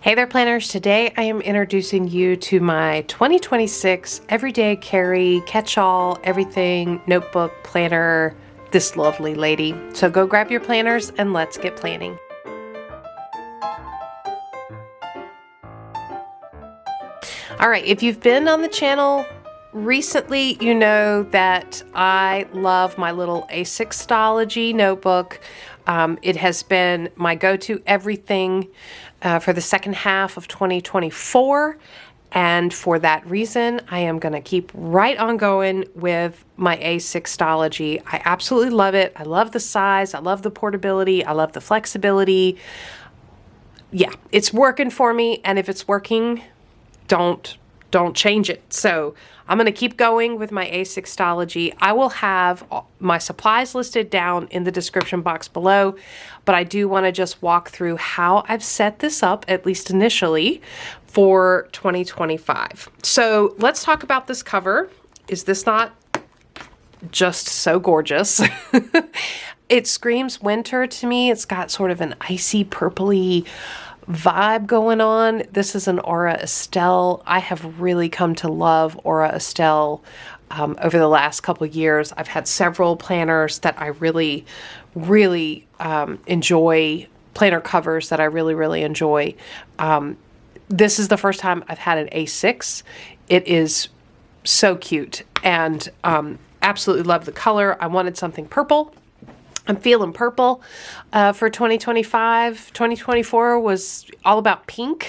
Hey there planners, today I am introducing you to my 2026 everyday carry, catch-all, everything notebook planner, this lovely lady. So go grab your planners and let's get planning. All right, if you've been on the channel recently, you know that I love my little A6 Stalogy notebook. It has been my go-to everything for the second half of 2024. And for that reason, I am going to keep right on going with my A6 Stalogy. I absolutely love it. I love the size. I love the portability. I love the flexibility. Yeah, it's working for me. And if it's working, don't change it. So I'm going to keep going with my A6 Stalogy. I will have my supplies listed down in the description box below, but I do want to just walk through how I've set this up, at least initially, for 2025. So let's talk about this cover. Is this not just so gorgeous? It screams winter to me. It's got sort of an icy purpley vibe going on. This is an Aura Estelle. I have really come to love Aura Estelle over the last couple years. I've had several planners that I really enjoy, planner covers that I really enjoy. This is the first time I've had an A6. It is so cute and absolutely love the color. I wanted something purple. I'm feeling purple for 2025. 2024 was all about pink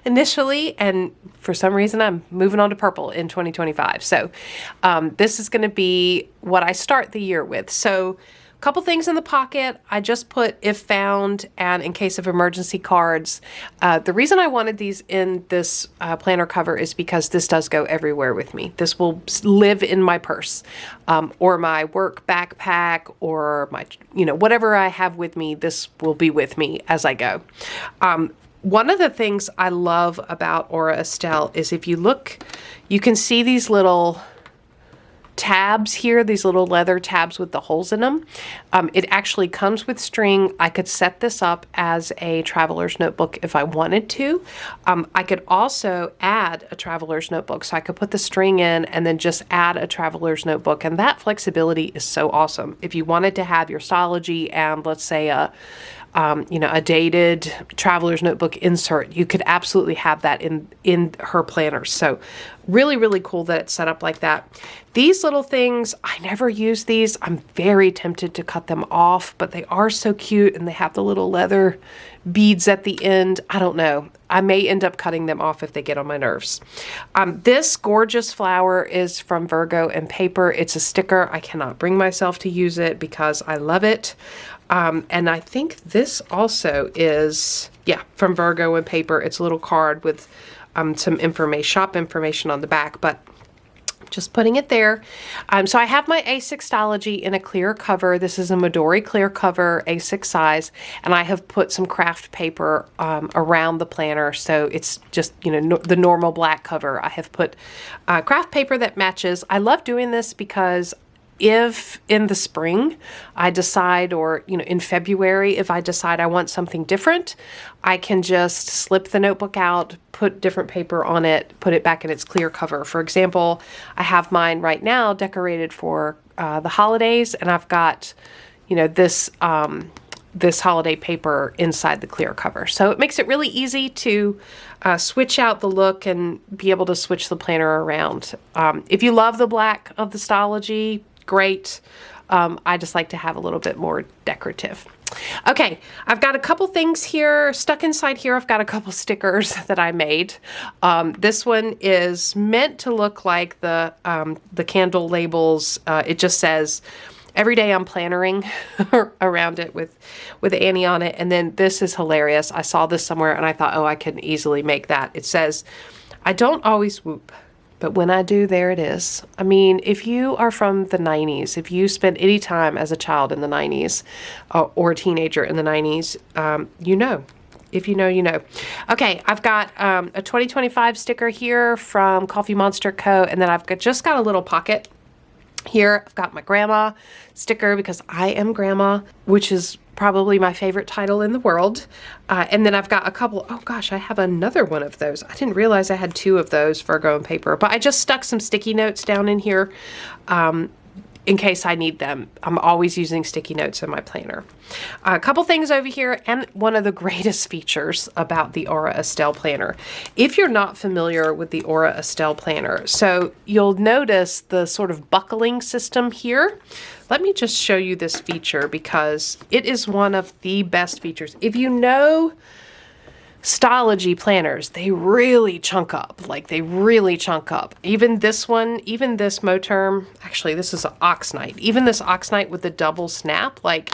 initially, and for some reason I'm moving on to purple in 2025. So this is going to be what I start the year with. So a couple things in the pocket. I just put if found and in case of emergency cards. The reason I wanted these in this planner cover is because this does go everywhere with me. This will live in my purse or my work backpack or my, whatever I have with me, this will be with me as I go. One of the things I love about Aura Estelle is if you look, you can see these little tabs here, these little leather tabs with the holes in them. It actually comes with string. I could set this up as a traveler's notebook if I wanted to. I could also add a traveler's notebook. So I could put the string in and then just add a traveler's notebook. And that flexibility is so awesome. If you wanted to have your Stalogy and let's say a dated traveler's notebook insert, you could absolutely have that in her planners. So really cool that it's set up like that. These little things, I never use these. I'm very tempted to cut them off, but they are so cute and they have the little leather beads at the end. I don't know. I may end up cutting them off if they get on my nerves. This gorgeous flower is from Virgo and paper. It's a sticker. I cannot bring myself to use it because I love it. And I think this also is, from Virgo and paper. It's a little card with some shop information on the back, but just putting it there. So I have my A6 Stalogy in a clear cover. This is a Midori clear cover, A6 size, and I have put some craft paper around the planner. So it's just, the normal black cover. I have put craft paper that matches. I love doing this because if in the spring I decide, or in February, if I decide I want something different, I can just slip the notebook out, put different paper on it, put it back in its clear cover. For example, I have mine right now decorated for the holidays, and I've got this holiday paper inside the clear cover. So it makes it really easy to switch out the look and be able to switch the planner around. If you love the black of the Stalogy, great. I just like to have a little bit more decorative. Okay, I've got a couple things here stuck inside here. I've got a couple stickers that I made. This one is meant to look like the candle labels. It just says, "Every day I'm plannering" around it with Annie on it. And then this is hilarious. I saw this somewhere and I thought, oh, I can easily make that. It says, "I don't always whoop, but when I do, there it is." I mean, if you are from the 90s, if you spent any time as a child in the 90s or a teenager in the 90s, you know. If you know, you know. Okay, I've got a 2025 sticker here from Coffee Monster Co. And then I've just got a little pocket here. I've got my grandma sticker because I am grandma, which is Probably my favorite title in the world. And then I've got a couple, oh gosh, I have another one of those. I didn't realize I had 2 of those Virgo and paper, but I just stuck some sticky notes down in here in case I need them. I'm always using sticky notes in my planner. A couple things over here, and one of the greatest features about the Aura Estelle planner. If you're not familiar with the Aura Estelle planner, so you'll notice the sort of buckling system here. Let me just show you this feature because it is one of the best features. If you know Stalogy planners, they really chunk up, like they really chunk up. Even this one, even this Moterm, actually this is an Oxnite. Even this Oxnite with the double snap, like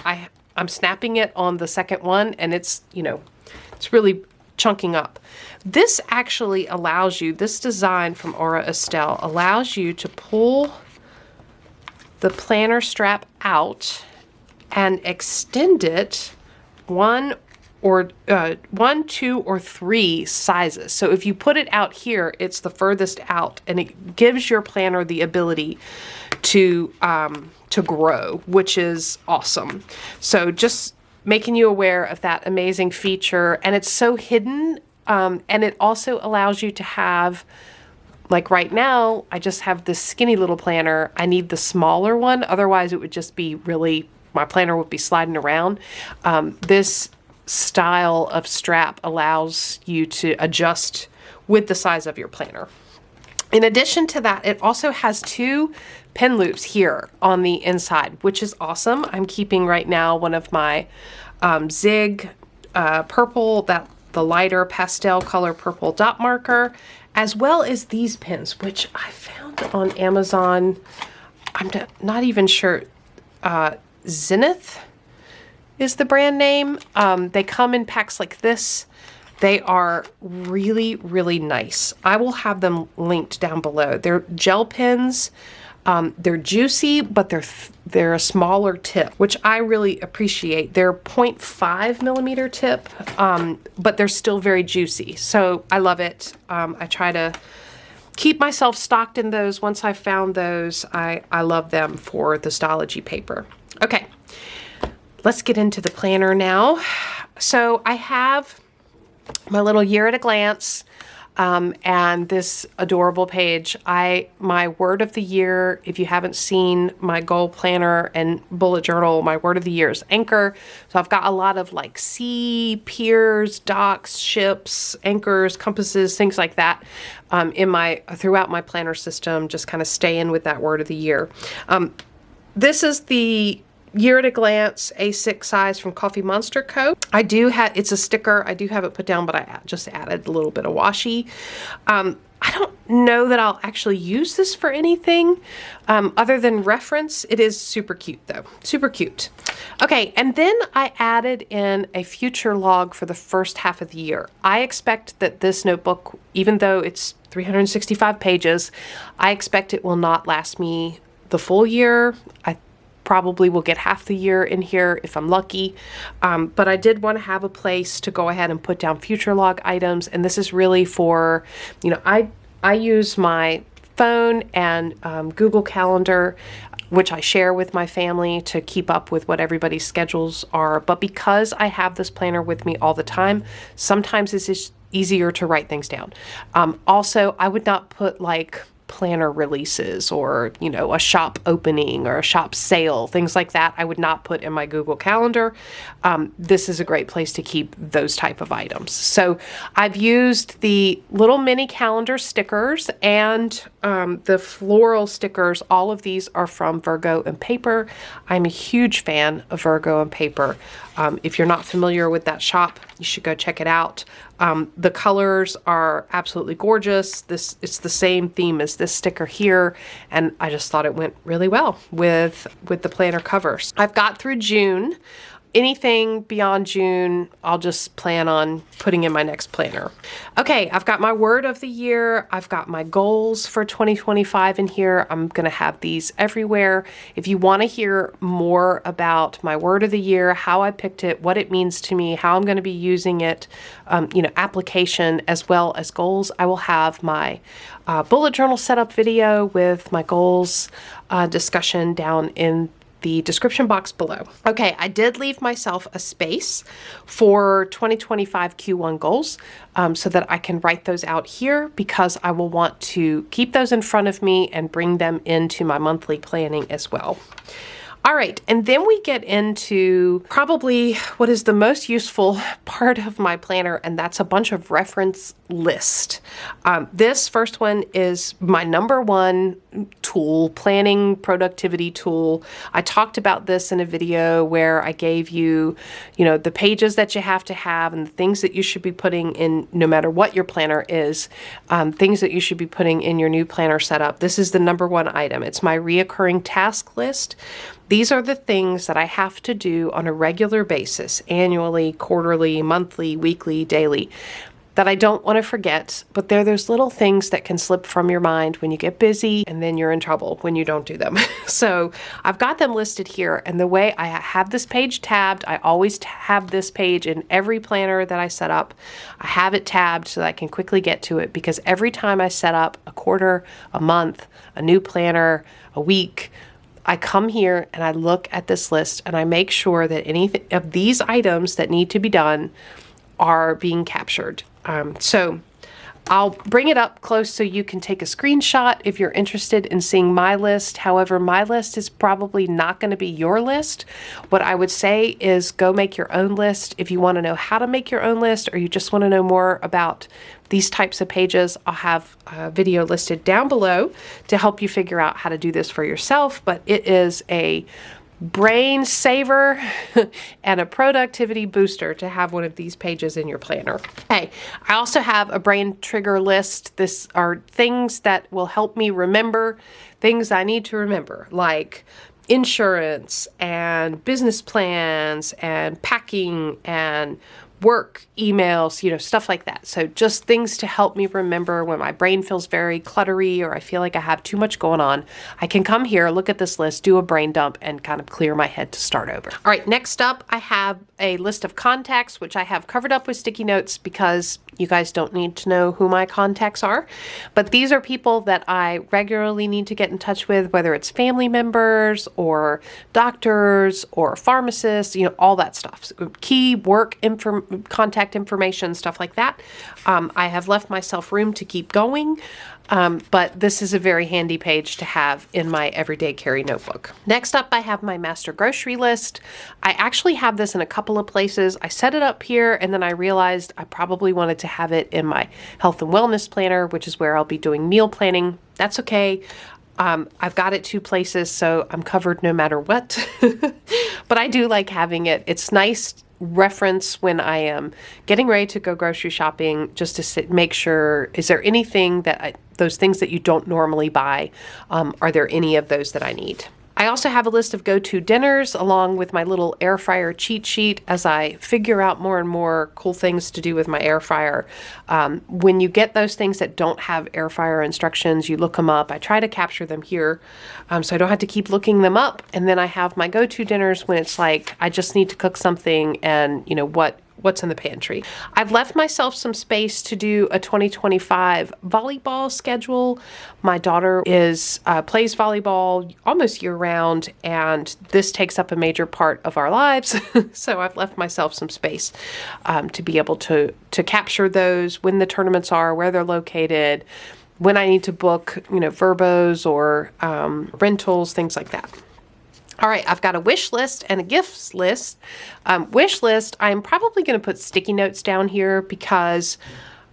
I'm snapping it on the second one and it's, you know, it's really chunking up. This actually allows you, this design from Aura Estelle allows you to pull the planner strap out and extend it one, 2, or 3 sizes. So if you put it out here, it's the furthest out, and it gives your planner the ability to grow, which is awesome. So just making you aware of that amazing feature, and it's so hidden, and it also allows you to have, like right now, I just have this skinny little planner. I need the smaller one, otherwise it would just be really, my planner would be sliding around. This style of strap allows you to adjust with the size of your planner. In addition to that, it also has 2 pen loops here on the inside, which is awesome. I'm keeping right now one of my Zig purple, the lighter pastel color purple dot marker, as well as these pens, which I found on Amazon. I'm not even sure. Zenith is the brand name. They come in packs like this. They are really, really nice. I will have them linked down below. They're gel pens. They're juicy, but they're a smaller tip, which I really appreciate. They're 0.5 millimeter tip, but they're still very juicy. So I love it. I try to keep myself stocked in those. Once I found those, I love them for the Stalogy paper. Okay. Let's get into the planner now. So I have my little year at a glance and this adorable page. My word of the year, if you haven't seen my goal planner and bullet journal, my word of the year is anchor. So I've got a lot of like sea, piers, docks, ships, anchors, compasses, things like that throughout my planner system, just kind of staying with that word of the year. This is the Year at a Glance A6 size from Coffee Monster Co. I do have, it's a sticker. I do have it put down, but I just added a little bit of washi. I don't know that I'll actually use this for anything other than reference. It is super cute though. Super cute. Okay, and then I added in a future log for the first half of the year. I expect that this notebook, even though it's 365 pages, I expect it will not last me the full year. I probably will get half the year in here if I'm lucky. But I did want to have a place to go ahead and put down future log items. And this is really for, you know, I use my phone and Google Calendar, which I share with my family to keep up with what everybody's schedules are. But because I have this planner with me all the time, sometimes it's just easier to write things down. Also, I would not put like planner releases or, you know, a shop opening or a shop sale, things like that. I would not put in my Google Calendar. This is a great place to keep those type of items. So I've used the little mini calendar stickers and the floral stickers. All of these are from Virgo and Paper. I'm a huge fan of Virgo and Paper. If you're not familiar with that shop, you should go check it out. The colors are absolutely gorgeous. It's the same theme as this sticker here, and I just thought it went really well with the planner covers. I've got through June. Anything beyond June, I'll just plan on putting in my next planner. Okay, I've got my word of the year. I've got my goals for 2025 in here. I'm going to have these everywhere. If you want to hear more about my word of the year, how I picked it, what it means to me, how I'm going to be using it, you know, application as well as goals, I will have my bullet journal setup video with my goals discussion down in the description box below. Okay, I did leave myself a space for 2025 Q1 goals so that I can write those out here, because I will want to keep those in front of me and bring them into my monthly planning as well. All right, and then we get into probably what is the most useful part of my planner, and that's a bunch of reference lists. This first one is my #1 tool, planning productivity tool. I talked about this in a video where I gave you, the pages that you have to have and the things that you should be putting in no matter what your planner is, things that you should be putting in your new planner setup. This is the #1 item. It's my reoccurring task list. These are the things that I have to do on a regular basis, annually, quarterly, monthly, weekly, daily, that I don't want to forget, but they're those little things that can slip from your mind when you get busy, and then you're in trouble when you don't do them. So I've got them listed here, and the way I have this page tabbed, I always have this page in every planner that I set up. I have it tabbed so that I can quickly get to it, because every time I set up a quarter, a month, a new planner, a week, I come here and I look at this list and I make sure that any of these items that need to be done are being captured. So I'll bring it up close so you can take a screenshot if you're interested in seeing my list. However, my list is probably not going to be your list. What I would say is go make your own list. If you want to know how to make your own list, or you just want to know more about these types of pages, I'll have a video listed down below to help you figure out how to do this for yourself. But it is a brain saver and a productivity booster to have one of these pages in your planner. Okay, I also have a brain trigger list. This are things that will help me remember things I need to remember, like insurance and business plans and packing and work emails, stuff like that. So just things to help me remember when my brain feels very cluttery or I feel like I have too much going on. I can come here, look at this list, do a brain dump, and kind of clear my head to start over. All right, next up, I have a list of contacts, which I have covered up with sticky notes because you guys don't need to know who my contacts are. But these are people that I regularly need to get in touch with, whether it's family members or doctors or pharmacists, all that stuff. Key work contact information, stuff like that. I have left myself room to keep going, but this is a very handy page to have in my everyday carry notebook. Next up, I have my master grocery list. I actually have this in a couple of places. I set it up here, and then I realized I probably wanted to have it in my health and wellness planner, which is where I'll be doing meal planning. That's okay. I've got it 2 places, so I'm covered no matter what. But I do like having it. It's nice reference when I am getting ready to go grocery shopping, just to make sure, is there anything those things that you don't normally buy, are there any of those that I need? I also have a list of go-to dinners along with my little air fryer cheat sheet as I figure out more and more cool things to do with my air fryer. When you get those things that don't have air fryer instructions, you look them up. I try to capture them here so I don't have to keep looking them up. And then I have my go-to dinners when it's like I just need to cook something and what's in the pantry. I've left myself some space to do a 2025 volleyball schedule. My daughter plays volleyball almost year-round, and this takes up a major part of our lives. So I've left myself some space to be able to capture those, when the tournaments are, where they're located, when I need to book, verbos or rentals, things like that. All right, I've got a wish list and a gifts list. Wish list, I'm probably going to put sticky notes down here because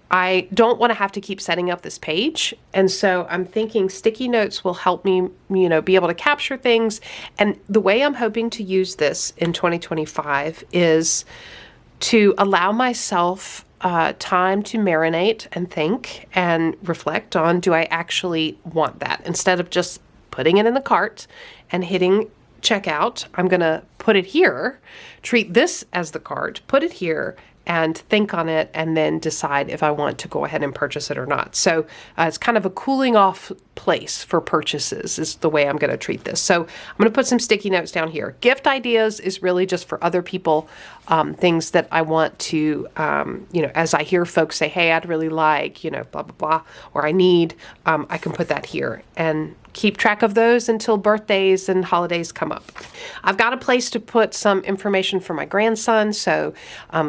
I don't want to have to keep setting up this page. And so I'm thinking sticky notes will help me, be able to capture things. And the way I'm hoping to use this in 2025 is to allow myself time to marinate and think and reflect on, do I actually want that? Instead of just putting it in the cart and hitting checkout, I'm going to put it here, treat this as the cart, put it here, and think on it, and then decide if I want to go ahead and purchase it or not. So it's kind of a cooling off place for purchases is the way I'm going to treat this. So I'm going to put some sticky notes down here. Gift ideas is really just for other people, things that I want to, you know, as I hear folks say, hey, I'd really like, you know, blah, blah, blah, or I need, I can put that here and keep track of those until birthdays and holidays come up. I've got a place to put some information for my grandson. So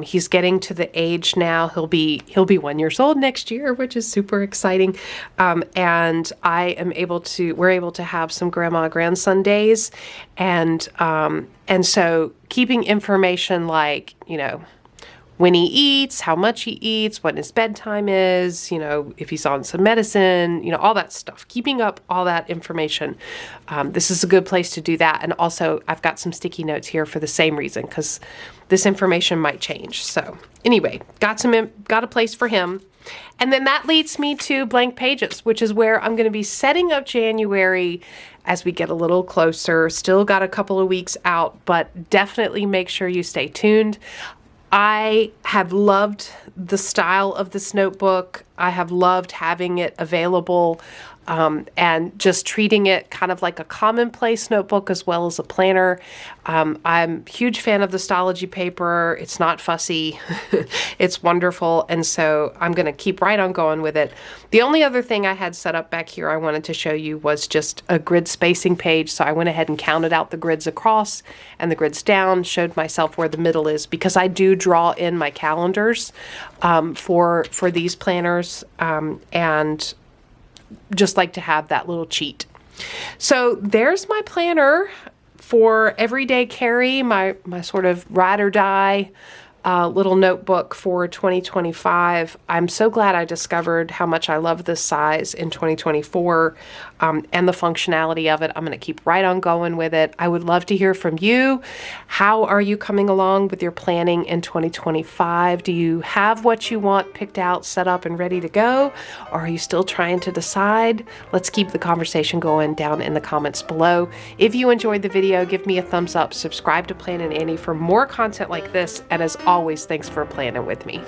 he's getting to the age now. He'll be 1 year old next year, which is super exciting. And we're able to have some grandma grandson days. And so keeping information like, you know, when he eats, how much he eats, what his bedtime is, you know, if he's on some medicine, you know, all that stuff. Keeping up all that information. This is a good place to do that. And also, I've got some sticky notes here for the same reason, because this information might change. So anyway, got a place for him. And then that leads me to blank pages, which is where I'm going to be setting up January as we get a little closer. Still got a couple of weeks out, but definitely make sure you stay tuned. I have loved the style of this notebook. I have loved having it available and just treating it kind of like a commonplace notebook as well as a planner. I'm a huge fan of the Stalogy paper. It's not fussy. It's wonderful. And so I'm going to keep right on going with it. The only other thing I had set up back here I wanted to show you was just a grid spacing page. So I went ahead and counted out the grids across and the grids down, showed myself where the middle is, because I do draw in my calendars for these planners and just like to have that little cheat. So there's my planner for everyday carry, my sort of ride or die little notebook for 2025. I'm so glad I discovered how much I love this size in 2024 and the functionality of it. I'm going to keep right on going with it. I would love to hear from you. How are you coming along with your planning in 2025? Do you have what you want picked out, set up, and ready to go? Or are you still trying to decide? Let's keep the conversation going down in the comments below. If you enjoyed the video, give me a thumbs up, subscribe to Planning Annie for more content like this, and as always, thanks for planning with me.